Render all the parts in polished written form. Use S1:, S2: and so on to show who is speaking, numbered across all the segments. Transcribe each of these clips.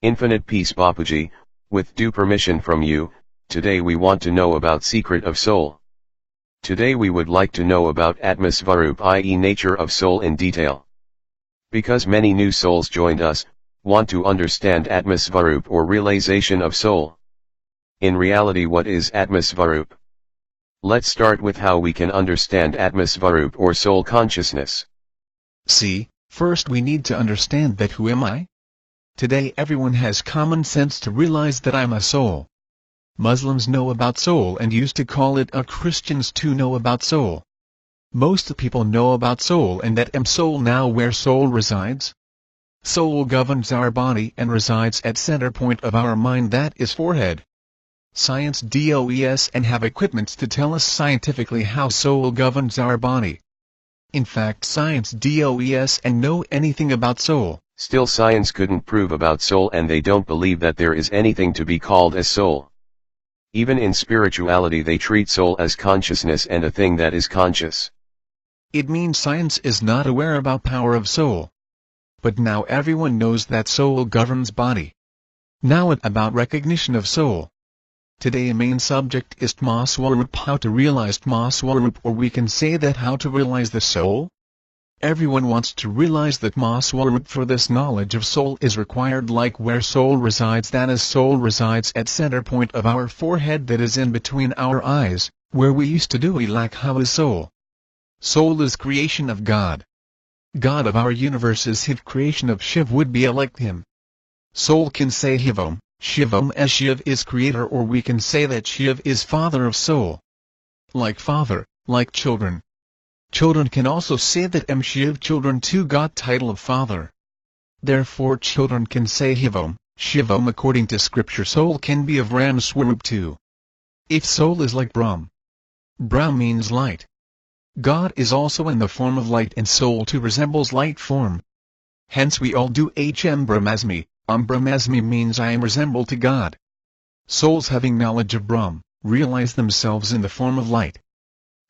S1: Infinite peace Bapuji, with due permission from you, today we want to know about secret of soul. Today we would like to know about Atmasvarup, i.e. nature of soul in detail. Because many new souls joined us, want to understand Atmasvarup or realization of soul. In reality, what is Atmasvarup? Let's start with how we can understand Atmasvarup or soul consciousness.
S2: See, first we need to understand that who am I? Today everyone has common sense to realize that I'm a soul. Muslims know about soul and used to call it a Christians too know about soul. Most people know about soul and that soul now where soul resides. Soul governs our body and resides at center point of our mind, that is forehead. Science does and have equipments to tell us scientifically how soul governs our body. In fact, science does and know anything about soul.
S1: Still science couldn't prove about soul, and they don't believe that there is anything to be called as soul. Even in spirituality they treat soul as consciousness and a thing that is conscious.
S2: It means science is not aware about power of soul. But now everyone knows that soul governs body. Now about recognition of soul. Today a main subject is Atmasvarup, how to realize Atmasvarup, or we can say that how to realize the soul. Everyone wants to realize that Atmasvarup. For this knowledge of soul is required, like where soul resides, that is soul resides at center point of our forehead, that is in between our eyes, where we used to do we like how is soul. Soul is creation of God. God of our universe is Shiv, creation of Shiv would be like him. Soul can say Shivam, Shivam as Shiv is creator, or we can say that Shiv is father of soul. Like father, like children. Children can also say that Shiv, children too got title of father. Therefore children can say Shivam, Shivam according to scripture. Soul can be of Ram Swarup too. If soul is like Brahm. Brahm means light. God is also in the form of light, and soul too resembles light form. Hence we all do Brahmasmi. Brahmasmi means I am resembled to God. Souls having knowledge of Brahm, realize themselves in the form of light.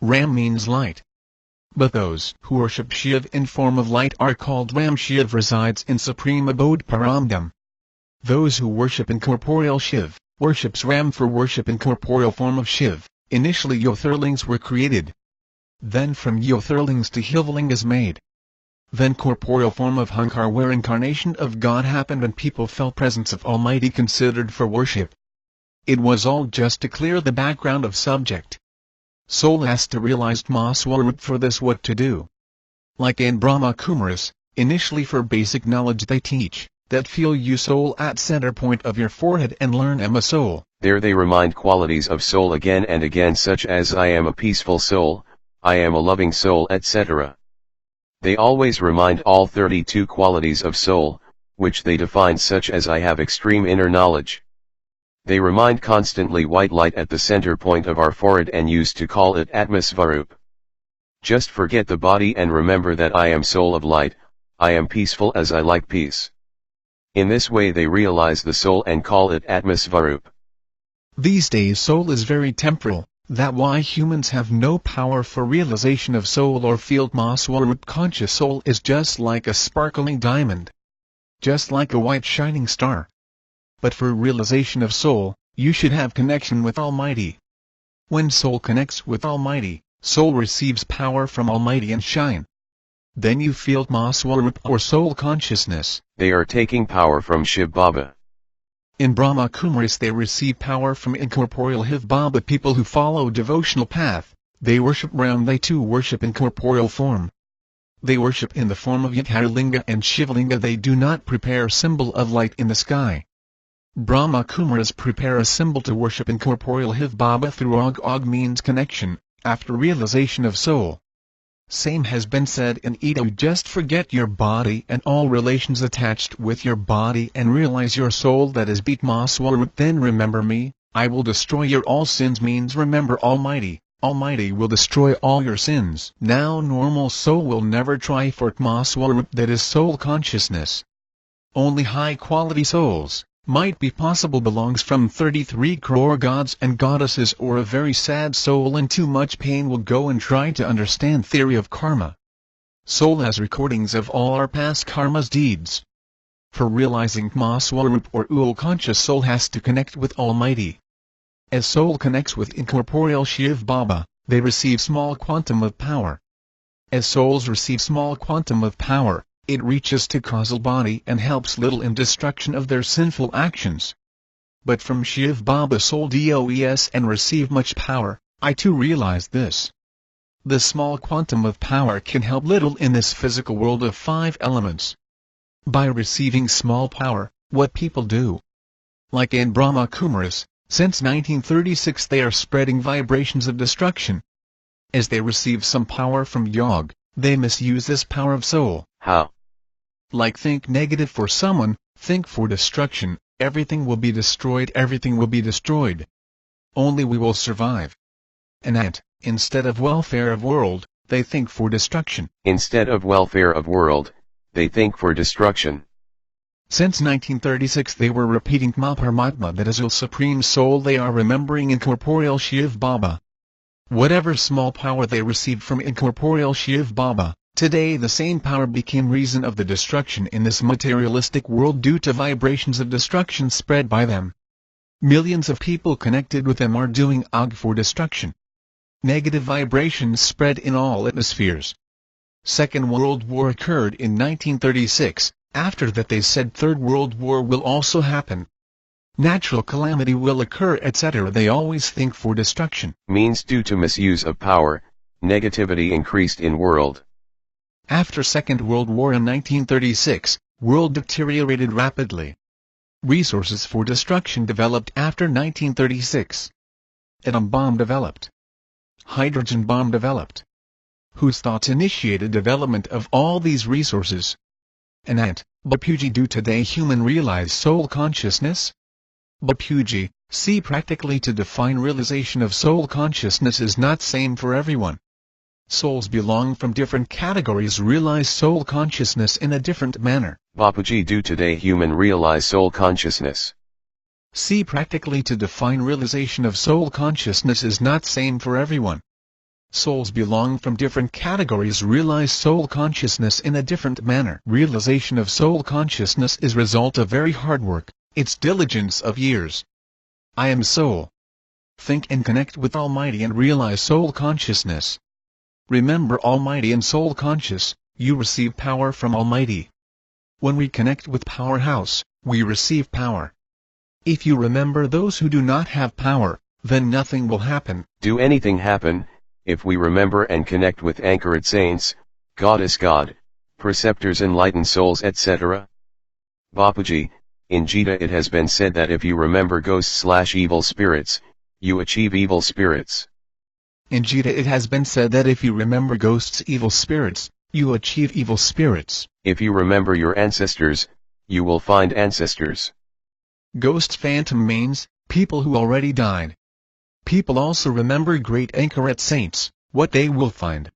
S2: Ram means light. But those who worship Shiv in form of light are called Ram. Shiv resides in supreme abode Paramdam. Those who worship incorporeal Shiv, worships Ram. For worship incorporeal form of Shiv, initially Yothurlings were created. Then from Yothurlings to Hivling is made. Then corporeal form of Hankar, where incarnation of God happened and people felt presence of Almighty considered for worship. It was all just to clear the background of subject. Soul has to realize Atmasvarup. For this what to do. Like in Brahma Kumaris, initially for basic knowledge they teach, that feel you soul at center point of your forehead and learn am a soul.
S1: There they remind qualities of soul again and again, such as I am a peaceful soul, I am a loving soul, etc. They always remind all 32 qualities of soul, which they define such as I have extreme inner knowledge. They remind constantly white light at the center point of our forehead and used to call it Atmasvarup. Just forget the body and remember that I am soul of light, I am peaceful as I like peace. In this way they realize the soul and call it Atmasvarup.
S2: These days soul is very temporal. That why humans have no power for realization of soul or feel Atmasvarup. Conscious soul is just like a sparkling diamond. Just like a white shining star. But for realization of soul, you should have connection with Almighty. When soul connects with Almighty, soul receives power from Almighty and shine. Then you feel Atmasvarup or soul consciousness.
S1: They are taking power from Shiv Baba.
S2: In Brahma Kumaris they receive power from incorporeal Shiv Baba. People who follow devotional path, they worship Ram. They too worship incorporeal form. They worship in the form of Yatharlinga and Shivlinga. They do not prepare symbol of light in the sky. Brahma Kumaris prepare a symbol to worship incorporeal Shiv Baba through Og means connection, after realization of soul. Same has been said in Edo. Just forget your body and all relations attached with your body and realize your soul, that is Atmasvarup. Then remember me, I will destroy your all sins means remember Almighty. Almighty will destroy all your sins. Now normal soul will never try for Atmasvarup, that is soul consciousness. Only high quality souls, might be possible, belongs from 33 crore gods and goddesses, or a very sad soul in too much pain will go and try to understand theory of karma. Soul has recordings of all our past karma's deeds. For realizing Mahaswarup or all-conscious soul has to connect with Almighty. As soul connects with incorporeal Shiv Baba, they receive small quantum of power. As souls receive small quantum of power, it reaches to causal body and helps little in destruction of their sinful actions. But from Shiv Baba soul does and receive much power. I too realized this. The small quantum of power can help little in this physical world of 5 elements. By receiving small power, what people do? Like in Brahma Kumaris, since 1936 they are spreading vibrations of destruction. As they receive some power from Yog, they misuse this power of soul.
S1: How?
S2: Like think negative for someone, think for destruction, everything will be destroyed, everything will be destroyed. Only we will survive. Anant, instead of welfare of world, they think for destruction.
S1: Instead of welfare of world, they think for destruction.
S2: Since 1936 they were repeating Paramatma, that is the Supreme Soul, they are remembering incorporeal Shiv Baba. Whatever small power they received from incorporeal Shiv Baba, today the same power became reason of the destruction in this materialistic world due to vibrations of destruction spread by them. Millions of people connected with them are doing Og for destruction. Negative vibrations spread in all atmospheres. Second World War occurred in 1936, after that they said Third World War will also happen. Natural calamity will occur, etc. They always think for destruction.
S1: Means due to misuse of power, negativity increased in world.
S2: After Second World War in 1936, world deteriorated rapidly. Resources for destruction developed after 1936. Atom bomb developed. Hydrogen bomb developed. Whose thoughts initiated development of all these resources? Anant, Bapuji, do today human realize soul consciousness? Bapuji, see, practically to define realization of soul consciousness is not same for everyone. Souls belong from different categories realize soul consciousness in a different manner.
S1: Bapuji, do today human realize soul consciousness?
S2: See, practically to define realization of soul consciousness is not same for everyone. Souls belong from different categories realize soul consciousness in a different manner. Realization of soul consciousness is result of very hard work, its diligence of years. I am soul. Think and connect with Almighty and realize soul consciousness. Remember Almighty and soul conscious, you receive power from Almighty. When we connect with Powerhouse, we receive power. If you remember those who do not have power, then nothing will happen.
S1: Do anything happen, if we remember and connect with anchored saints, Goddess God, preceptors, enlightened souls, etc.? Bapuji, in Gita it has been said that if you remember ghosts/evil spirits, you achieve evil spirits.
S2: In Gita it has been said that if you remember ghosts, evil spirits, you achieve evil spirits.
S1: If you remember your ancestors, you will find ancestors.
S2: Ghost phantom means people who already died. People also remember great anchoret saints, what they will find.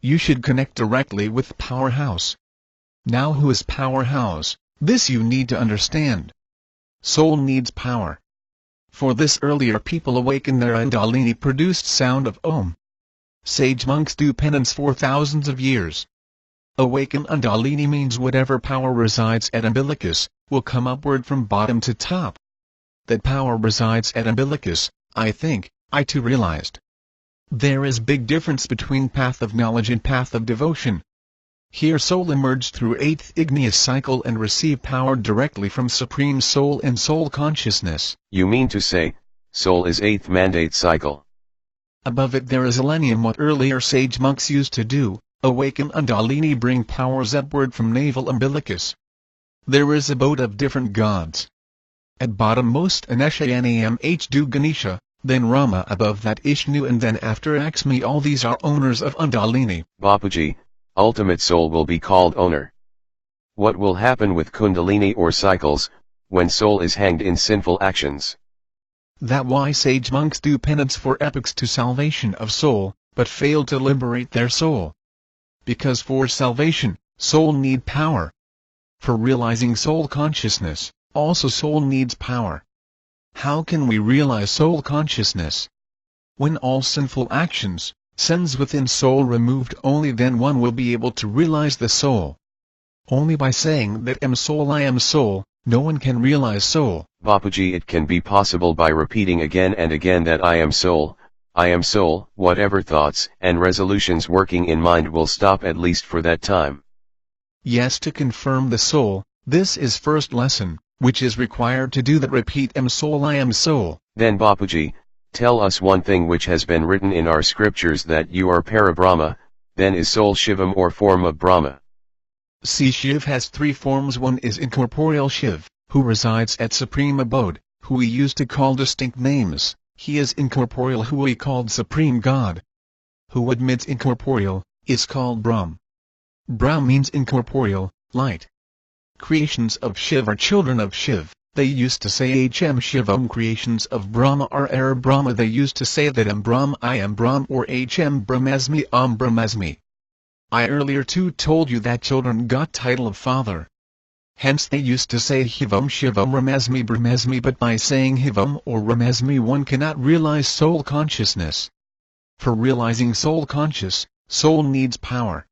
S2: You should connect directly with Powerhouse. Now who is Powerhouse? This you need to understand. Soul needs power. For this earlier people awaken their Kundalini produced sound of Om. Sage monks do penance for thousands of years. Awaken Kundalini means whatever power resides at umbilicus, will come upward from bottom to top. That power resides at umbilicus, I think, I too realized. There is big difference between path of knowledge and path of devotion. Here soul emerged through 8th igneous cycle and received power directly from Supreme Soul and soul consciousness.
S1: You mean to say, soul is 8th mandate cycle.
S2: Above it there is Elenium, what earlier sage monks used to do, awaken Kundalini, bring powers upward from navel umbilicus. There is abode of different gods. At bottom most Aneshyanamh do Ganesha, then Rama, above that Ishnu, and then after Lakshmi. All these are owners of Kundalini.
S1: Bapuji, ultimate soul will be called owner. What will happen with Kundalini or cycles, when soul is hanged in sinful actions?
S2: That why sage monks do penance for epochs to salvation of soul, but fail to liberate their soul. Because for salvation, soul need power. For realizing soul consciousness, also soul needs power. How can we realize soul consciousness? When all sinful actions, sins within soul removed, only then one will be able to realize the soul. Only by saying that I am soul, no one can realize soul.
S1: Bapuji, it can be possible by repeating again and again that I am soul, whatever thoughts and resolutions working in mind will stop at least for that time.
S2: Yes, to confirm the soul, this is first lesson, which is required to do that repeat I am soul.
S1: Then Bapuji, tell us one thing which has been written in our scriptures that you are Parabrahma, then is soul Shivam or form of Brahma.
S2: See, Shiv has three forms. One is incorporeal Shiv, who resides at supreme abode, who we used to call distinct names. He is incorporeal, who we called Supreme God. Who admits incorporeal, is called Brahm. Brahm means incorporeal, light. Creations of Shiv are children of Shiv. They used to say Hm Shivam. Creations of Brahma are Arab Brahma. They used to say that Am Brahm, I am Brahm, or Hm Brahmasmi, Brahmasmi. I earlier too told you that children got title of father. Hence they used to say Hivam Shivam Ramasmi Brahmasmi, but by saying Hivam or Ramasmi one cannot realize soul consciousness. For realizing soul conscious, soul needs power.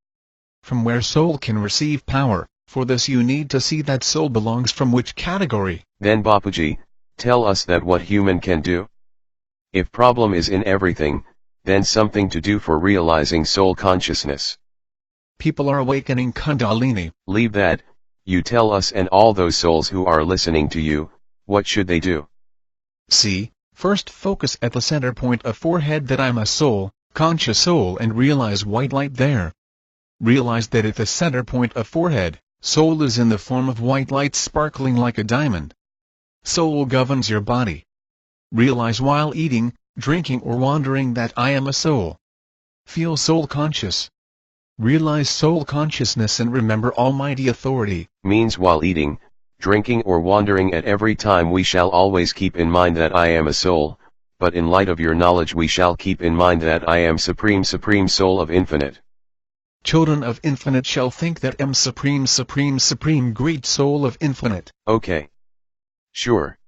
S2: From where soul can receive power, for this you need to see that soul belongs from which category.
S1: Then Bapuji, tell us that what human can do. If problem is in everything, then something to do for realizing soul consciousness.
S2: People are awakening Kundalini.
S1: Leave that. You tell us and all those souls who are listening to you, what should they do?
S2: See, first focus at the center point of forehead that I'm a soul, conscious soul, and realize white light there. Realize that at the center point of forehead, soul is in the form of white light sparkling like a diamond. Soul governs your body. Realize while eating, drinking or wandering that I am a soul. Feel soul conscious. Realize soul consciousness and remember Almighty Authority.
S1: Means while eating, drinking or wandering at every time we shall always keep in mind that I am a soul, but in light of your knowledge we shall keep in mind that I am supreme soul of infinite.
S2: Children of infinite shall think that am supreme great soul of infinite.
S1: Okay. Sure.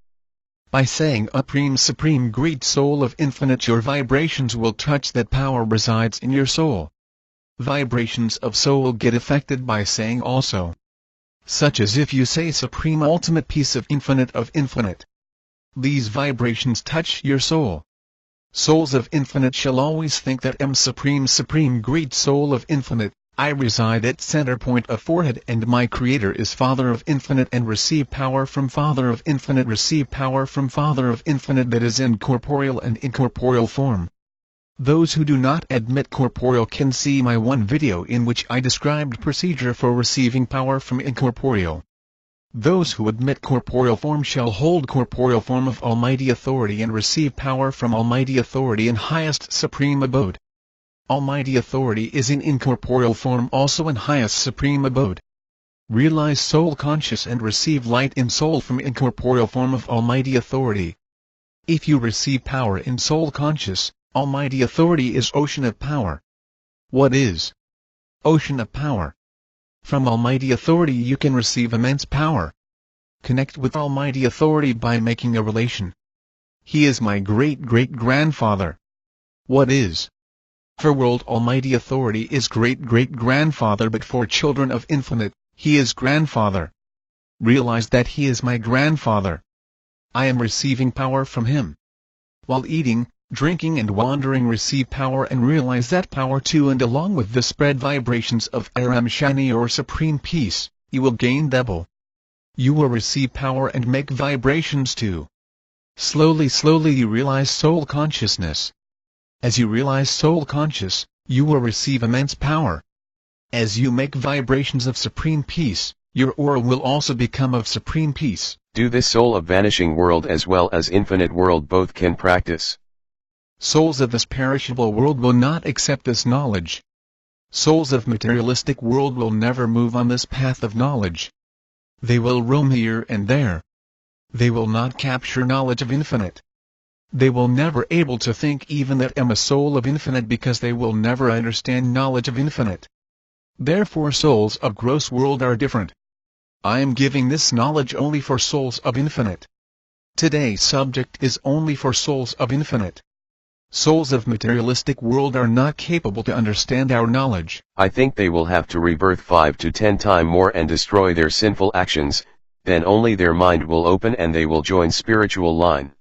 S2: By saying supreme great soul of infinite your vibrations will touch that power resides in your soul. Vibrations of soul get affected by saying also. Such as if you say supreme ultimate peace of infinite. These vibrations touch your soul. Souls of infinite shall always think that am supreme great soul of infinite, I reside at center point of forehead and my creator is Father of infinite and receive power from Father of infinite, receive power from Father of infinite that is in corporeal and incorporeal form. Those who do not admit corporeal can see my one video in which I described procedure for receiving power from incorporeal. Those who admit corporeal form shall hold corporeal form of Almighty Authority and receive power from Almighty Authority in highest supreme abode. Almighty Authority is in incorporeal form also in highest supreme abode. Realize soul conscious and receive light in soul from incorporeal form of Almighty Authority. If you receive power in soul conscious, Almighty Authority is ocean of power. What is ocean of power? From Almighty Authority you can receive immense power. Connect with Almighty Authority by making a relation. He is my great-great-grandfather. What is? For world Almighty Authority is great-great-grandfather, but for children of infinite, he is grandfather. Realize that he is my grandfather. I am receiving power from him. While eating, drinking and wandering receive power and realize that power too, and along with the spread vibrations of Aram Shani or Supreme Peace, you will gain double. You will receive power and make vibrations too. Slowly you realize soul consciousness. As you realize soul conscious, you will receive immense power. As you make vibrations of Supreme Peace, your aura will also become of Supreme Peace.
S1: Do this soul of vanishing world as well as infinite world both can practice.
S2: Souls of this perishable world will not accept this knowledge. Souls of materialistic world will never move on this path of knowledge. They will roam here and there. They will not capture knowledge of infinite. They will never able to think even that am a soul of infinite because they will never understand knowledge of infinite. Therefore souls of gross world are different. I am giving this knowledge only for souls of infinite. Today's subject is only for souls of infinite. Souls of materialistic world are not capable to understand our knowledge.
S1: I think they will have to rebirth 5 to 10 times more and destroy their sinful actions, then only their mind will open and they will join spiritual line.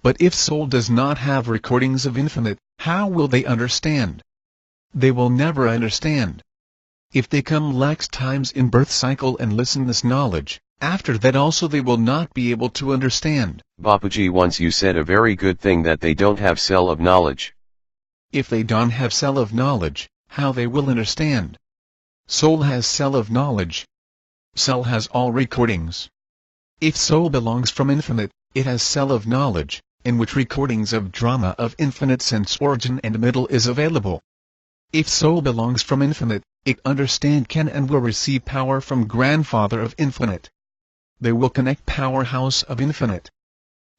S2: But if soul does not have recordings of infinite, how will they understand? They will never understand. If they come lax times in birth cycle and listen this knowledge, after that also they will not be able to understand.
S1: Bapuji, once you said a very good thing that they don't have cell of knowledge.
S2: If they don't have cell of knowledge, how they will understand? Soul has cell of knowledge. Cell has all recordings. If soul belongs from infinite, it has cell of knowledge, in which recordings of drama of infinite sense origin and middle is available. If soul belongs from infinite, it understand can and will receive power from grandfather of infinite. They will connect powerhouse of infinite.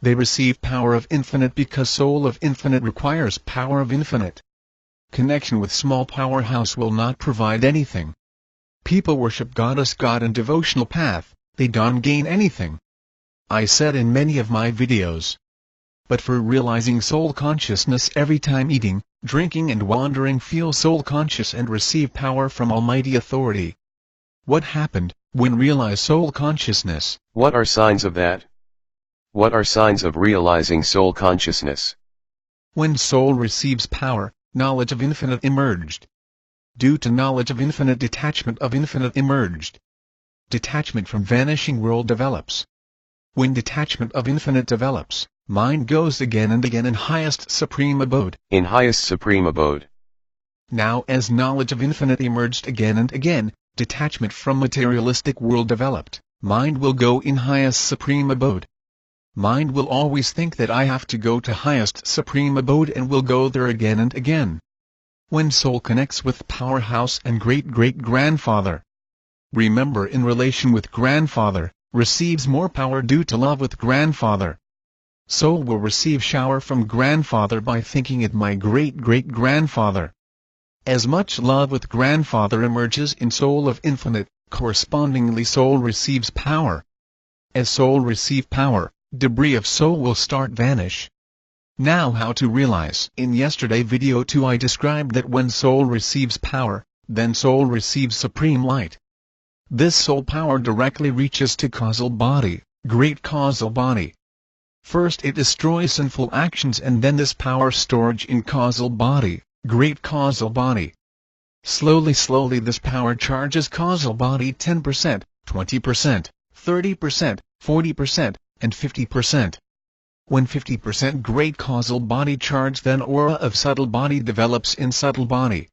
S2: They receive power of infinite because soul of infinite requires power of infinite. Connection with small powerhouse will not provide anything. People worship goddess God and devotional path, they don't gain anything. I said in many of my videos. But for realizing soul consciousness every time eating, drinking and wandering feel soul conscious and receive power from Almighty Authority. What happened, when realize soul consciousness?
S1: What are signs of that? What are signs of realizing soul consciousness?
S2: When soul receives power, knowledge of infinite emerged. Due to knowledge of infinite, detachment of infinite emerged. Detachment from vanishing world develops. When detachment of infinite develops, mind goes again and again in highest supreme abode.
S1: In highest supreme abode.
S2: Now as knowledge of infinite emerged again and again, detachment from materialistic world developed, mind will go in highest supreme abode. Mind will always think that I have to go to highest supreme abode and will go there again and again. When soul connects with powerhouse and great-great-grandfather, remember in relation with grandfather, receives more power due to love with grandfather. Soul will receive shower from grandfather by thinking it my great-great-grandfather. As much love with grandfather emerges in soul of infinite, correspondingly soul receives power. As soul receive power, debris of soul will start vanish. Now how to realize? In yesterday video 2 I described that when soul receives power, then soul receives supreme light. This soul power directly reaches to causal body, great causal body. First it destroys sinful actions and then this power storage in causal body, great causal body. Slowly this power charges causal body 10%, 20%, 30%, 40%, and 50%. When 50% great causal body charge, then aura of subtle body develops in subtle body.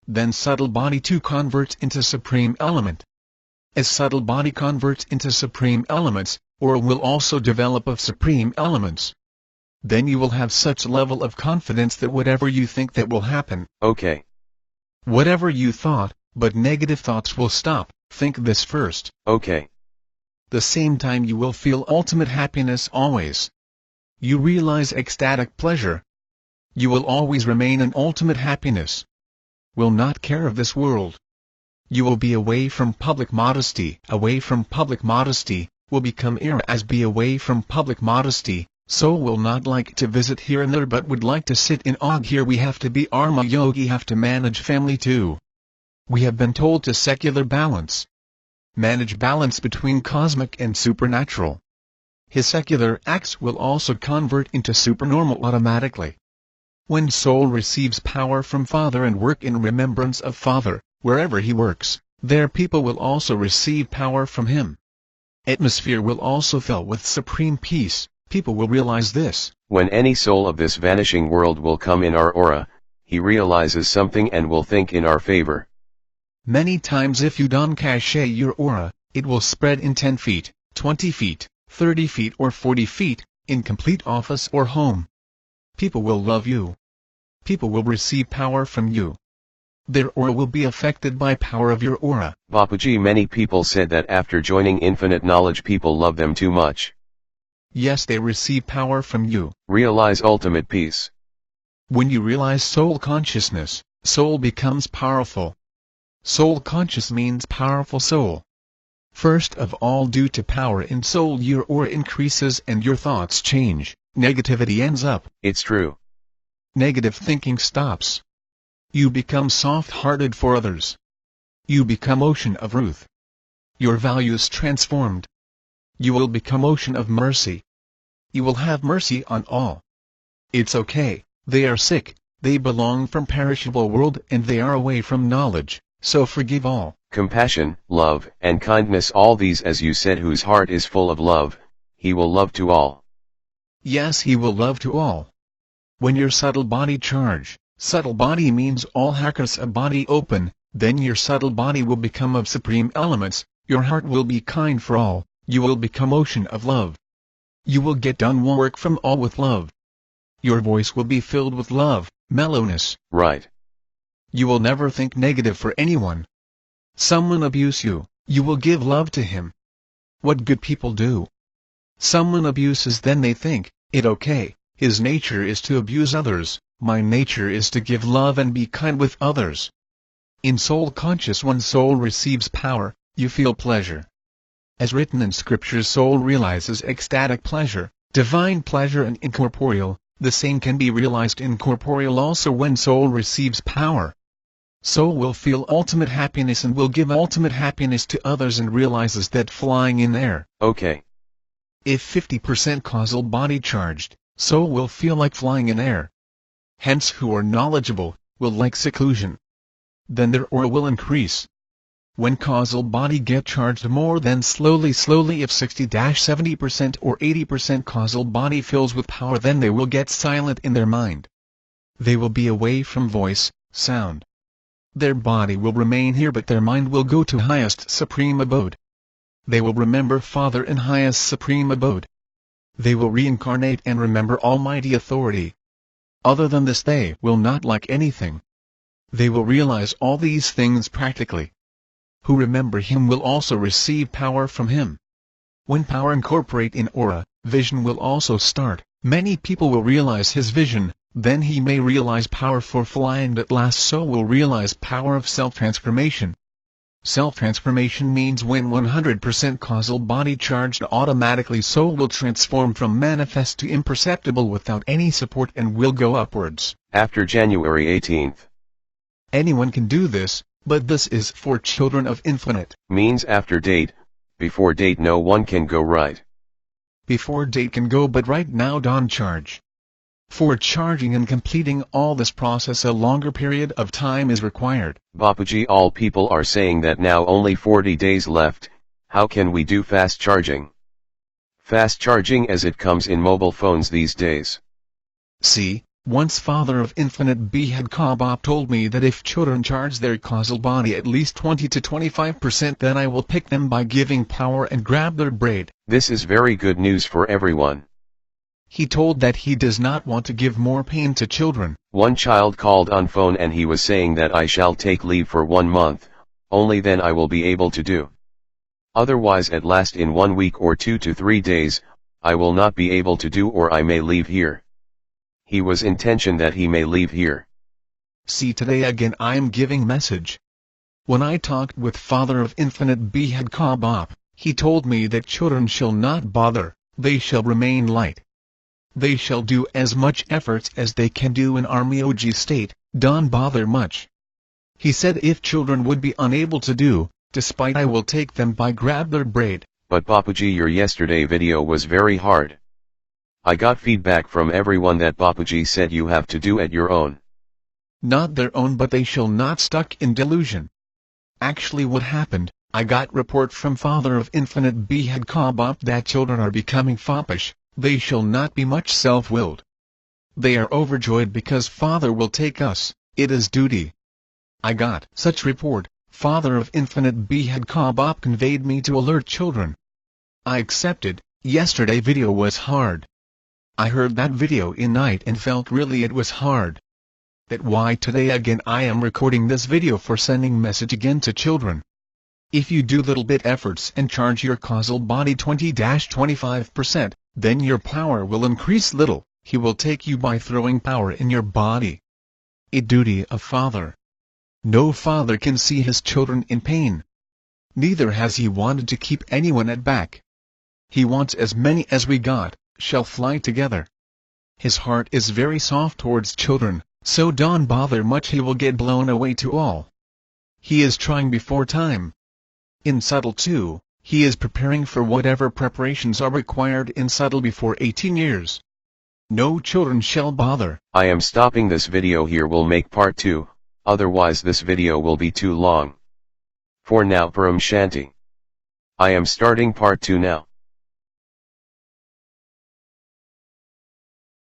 S2: Then subtle body too converts into supreme element. As subtle body converts into supreme elements, aura will also develop of supreme elements. Then you will have such level of confidence that whatever you think that will happen.
S1: Okay.
S2: Whatever you thought, but negative thoughts will stop, think this first.
S1: Okay.
S2: The same time you will feel ultimate happiness always. You realize ecstatic pleasure. You will always remain in ultimate happiness. Will not care of this world. You will be away from public modesty. Away from public modesty, will become era as be away from public modesty. Soul will not like to visit here and there but would like to sit in awe. Here we have to be Arma Yogi, have to manage family too. We have been told to secular balance. Manage balance between cosmic and supernatural. His secular acts will also convert into supernormal automatically. When soul receives power from Father and work in remembrance of Father, wherever he works, there people will also receive power from him. Atmosphere will also fill with supreme peace, people will realize this.
S1: When any soul of this vanishing world will come in our aura, he realizes something and will think in our favor.
S2: Many times if you don't cache your aura, it will spread in 10 feet, 20 feet, 30 feet or 40 feet, in complete office or home. People will love you. People will receive power from you. Their aura will be affected by power of your aura.
S1: Bapuji, many people said that after joining infinite knowledge people love them too much.
S2: Yes, they receive power from you.
S1: Realize ultimate peace.
S2: When you realize soul consciousness, soul becomes powerful. Soul conscious means powerful soul. First of all, due to power in soul your aura increases and your thoughts change, negativity ends up.
S1: It's true.
S2: Negative thinking stops. You become soft-hearted for others. You become ocean of truth. Your values transformed. You will become ocean of mercy. You will have mercy on all. It's okay, they are sick, they belong from perishable world and they are away from knowledge, so forgive all.
S1: Compassion, love, and kindness, all these, as you said, whose heart is full of love, he will love to all.
S2: Yes, he will love to all. When your subtle body charge, subtle body means all hackers a body open, then your subtle body will become of supreme elements, your heart will be kind for all, you will become ocean of love. You will get done work from all with love. Your voice will be filled with love, mellowness.
S1: Right.
S2: You will never think negative for anyone. Someone abuse you, you will give love to him. What good people do? Someone abuses, then they think, it okay, his nature is to abuse others, my nature is to give love and be kind with others. In soul conscious, when soul receives power, you feel pleasure. As written in scripture, soul realizes ecstatic pleasure, divine pleasure, and incorporeal. The same can be realized incorporeal also when soul receives power. Soul will feel ultimate happiness and will give ultimate happiness to others and realizes that flying in air.
S1: Okay.
S2: If 50% causal body charged, soul will feel like flying in air. Hence, who are knowledgeable, will like seclusion. Then their aura will increase. When causal body get charged more, then slowly if 60-70% or 80% causal body fills with power, then they will get silent in their mind. They will be away from voice, sound. Their body will remain here but their mind will go to highest supreme abode. They will remember Father in highest supreme abode. They will reincarnate and remember Almighty authority. Other than this they will not like anything. They will realize all these things practically. Who remember him will also receive power from him. When power incorporate in aura, vision will also start. Many people will realize his vision, then he may realize power for flying, and at last soul will realize power of self-transformation. Self-transformation means when 100% causal body charged, automatically soul will transform from manifest to imperceptible without any support and will go upwards.
S1: After January 18th.
S2: Anyone can do this, but this is for children of infinite.
S1: Means after date, before date no one can go, right?
S2: Before date can go, but right now don't charge. For charging and completing all this process a longer period of time is required.
S1: Bapuji, all people are saying that now only 40 days left, how can we do fast charging? Fast charging as it comes in mobile phones these days.
S2: See, once Father of Infinite Behad Kabab told me that if children charge their causal body at least 20 to 25%, then I will pick them by giving power and grab their braid.
S1: This is very good news for everyone.
S2: He told that he does not want to give more pain to children.
S1: One child called on phone and he was saying that I shall take leave for 1 month, only then I will be able to do. Otherwise at last in 1 week or 2 to 3 days, I will not be able to do, or I may leave here. He was intention that he may leave here.
S2: See, today again I am giving message. When I talked with Father of Infinite Behad Kabab, he told me that children shall not bother, they shall remain light. They shall do as much efforts as they can do in Army-OG state, don't bother much. He said if children would be unable to do, despite I will take them by grab their braid.
S1: But Bapuji, your yesterday video was very hard. I got feedback from everyone that Bapuji said you have to do at your own.
S2: Not their own, but they shall not stuck in delusion. Actually what happened, I got report from Father of Infinite Behad Kabab that children are becoming foppish. They shall not be much self-willed. They are overjoyed because Father will take us, it is duty. I got such report, Father of Infinite Behad Kabab conveyed me to alert children. I accepted. Yesterday video was hard. I heard that video in night and felt really it was hard. That why today again I am recording this video for sending message again to children. If you do little bit efforts and charge your causal body 20-25%, then your power will increase little, he will take you by throwing power in your body. A duty of Father. No father can see his children in pain. Neither has he wanted to keep anyone at back. He wants as many as we got, shall fly together. His heart is very soft towards children, so don't bother much, he will get blown away to all. He is trying before time. In subtle too, he is preparing for whatever preparations are required in subtle before 18 years. No children shall bother.
S1: I am stopping this video here, will make part 2, otherwise this video will be too long. For now, Paramshanti. I am starting part 2 now.